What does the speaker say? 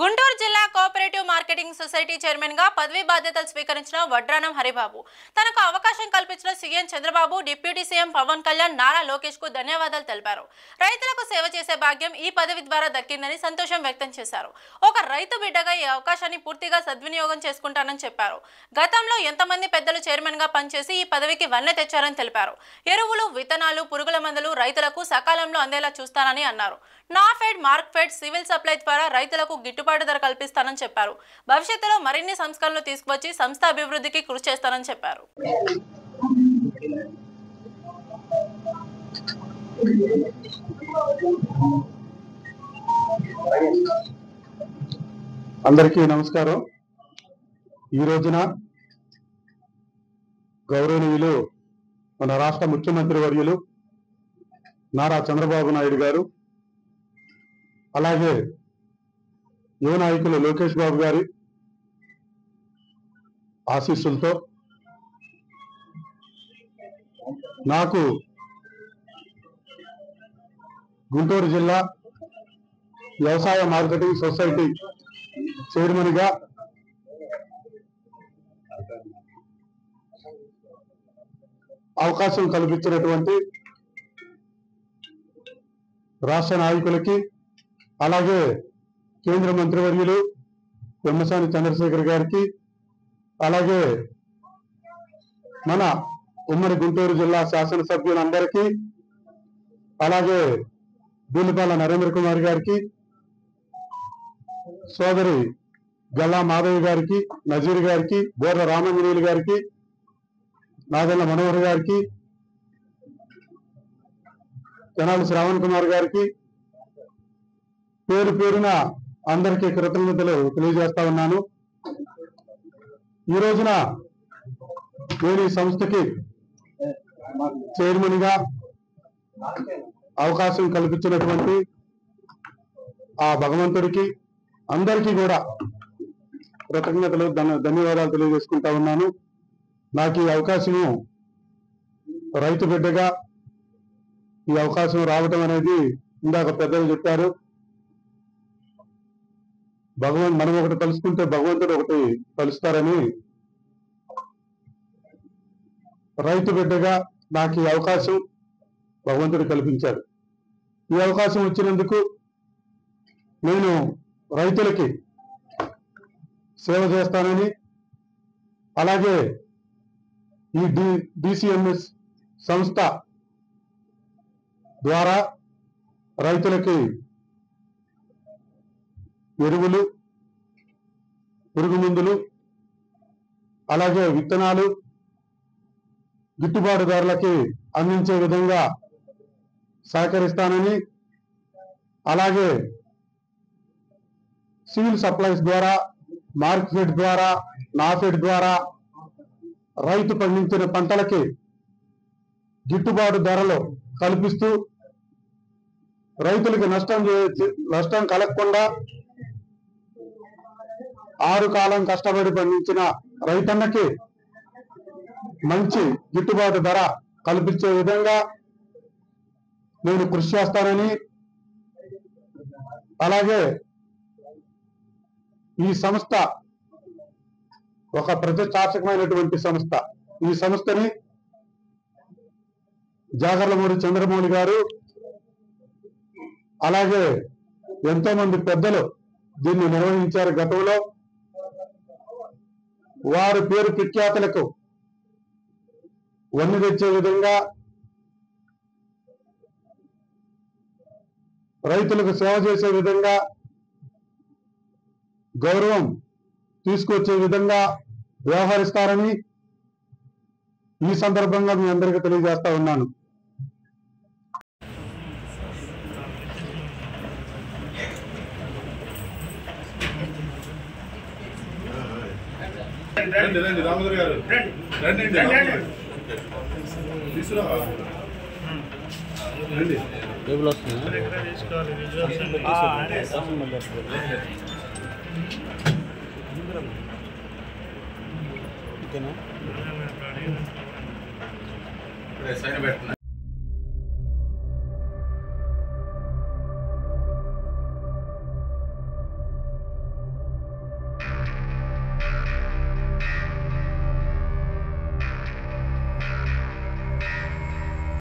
గుంటూరు జిల్లా cooperative marketing society chairman గా పదవి బాధ్యతలు స్వీకరించిన వడ్రానం హరిబాబు తనకు అవకాశం కల్పించిన CM Chandrababu, deputy CM Pawan Kalyan, Nara Lokesh కు ధన్యవాదాలు తెలిపారు. రైతులకు సేవ చేసే భాగ్యం ఈ పదవి ద్వారా దక్కిందని సంతోషం వ్యక్తం చేశారు. ఒక రైతు బిడ్డగా ఈ అవకాశాన్ని పూర్తిగా సద్వినియోగం చేసుకుంటానని చెప్పారు. గతంలో ఎంతమంది పెద్దలు చైర్మన్ గా పనిచేసి ఈ పదవికి వన్నె తెచ్చారని తెలిపారు. ఎరువులు, విత్తనాలు, పురుగుల మందులు రైతులకు సకాలంలో అందేలా చూస్తానని అన్నారు. నాఫెడ్, మార్క్ఫెడ్, సివిల్ సప్లై ద్వారా రైతులకు గిట్టుబాటు ధర కల్పిస్తానని చెప్పారు. భవిష్యత్తులో మరిన్ని సంస్కరణలు తీసుకువచ్చి సంస్థ అభివృద్ధికి కృషి చేస్తానని చెప్పారు. అందరికీ నమస్కారం. ఈ రోజున గౌరవనీయులు మన రాష్ట్ర ముఖ్యమంత్రి వర్యులు నారా చంద్రబాబు నాయుడు గారు, అలాగే యువ నాయకులు లోకేష్ బాబు గారి ఆశీస్సులతో నాకు గుంటూరు జిల్లా వ్యవసాయ మార్కెటింగ్ సొసైటీ చైర్మన్ గా అవకాశం కల్పించినటువంటి రాష్ట్ర నాయకులకి, అలాగే కేంద్ర మంత్రివర్యులు పెమ్మసాని చంద్రశేఖర్ గారికి, అలాగే మన ఉమ్మడి గుంటూరు జిల్లా శాసనసభ్యులందరికీ, అలాగే దూలిపాల నరేంద్ర కుమార్ గారికి, సోదరి గల్లా మాధవి గారికి, నజీర్ గారికి, బోర్ల రామంజనేయులు గారికి, నాదెళ్ల మనోహర్ గారికి, తెనాలి శ్రావణ్ కుమార్ గారికి పేరు పేరున అందరికీ కృతజ్ఞతలు తెలియజేస్తా ఉన్నాను. ఈ రోజున నేను ఈ సంస్థకి చైర్మన్ గా అవకాశం కల్పించినటువంటి ఆ భగవంతుడికి అందరికీ కూడా కృతజ్ఞతలు, ధన్యవాదాలు తెలియజేసుకుంటా ఉన్నాను. నాకు ఈ అవకాశము రైతు బిడ్డగా ఈ అవకాశం రావటం అనేది ఇందాక పెద్దలు చెప్పారు. మనం ఒకటి కలుసుకుంటే భగవంతుడు ఒకటి కలుస్తారని, రైతు బిడ్డగా నాకు ఈ అవకాశం భగవంతుడు కల్పించాడు. ఈ అవకాశం వచ్చినందుకు నేను రైతులకి సేవ చేస్తానని, అలాగే ఈ డిసిఎంఎస్ సంస్థ ద్వారా రైతులకి ఎరువులు, పురుగు మందులు, అలాగే విత్తనాలు గిట్టుబాటు ధరలకి అందించే విధంగా సహకరిస్తానని, అలాగే సివిల్ సప్లైస్ ద్వారా, మార్కెట్ ద్వారా, నాఫెడ్ ద్వారా రైతు పండించిన పంటలకి గిట్టుబాటు ధరలు కల్పిస్తూ రైతులకి నష్టం కలగకుండా 6 కాలం కష్టపడి పండించిన రైతన్నకి మంచి గిట్టుబాటు ధర కల్పించే విధంగా నేను కృషి చేస్తానని, అలాగే ఈ సంస్థ ఒక ప్రతిష్టాత్మకమైనటువంటి సంస్థ. ఈ సంస్థని జాగర్లమూడి చంద్రమౌళి గారు, అలాగే ఎంతో మంది పెద్దలు దీన్ని నిర్వహించారు గతంలో. వారి పేరు ప్రఖ్యాతులకు వన్నె తెచ్చే విధంగా, రైతులకు సేవ చేసే విధంగా, గౌరవం తీసుకొచ్చే విధంగా వ్యవహరిస్తారని ఈ సందర్భంగా మీ అందరికీ తెలియజేస్తా ఉన్నాను. రామదుర్గ గారు రండి తీసుకురా రండి. టేబుల్ వస్తుంది. ఓకేనా?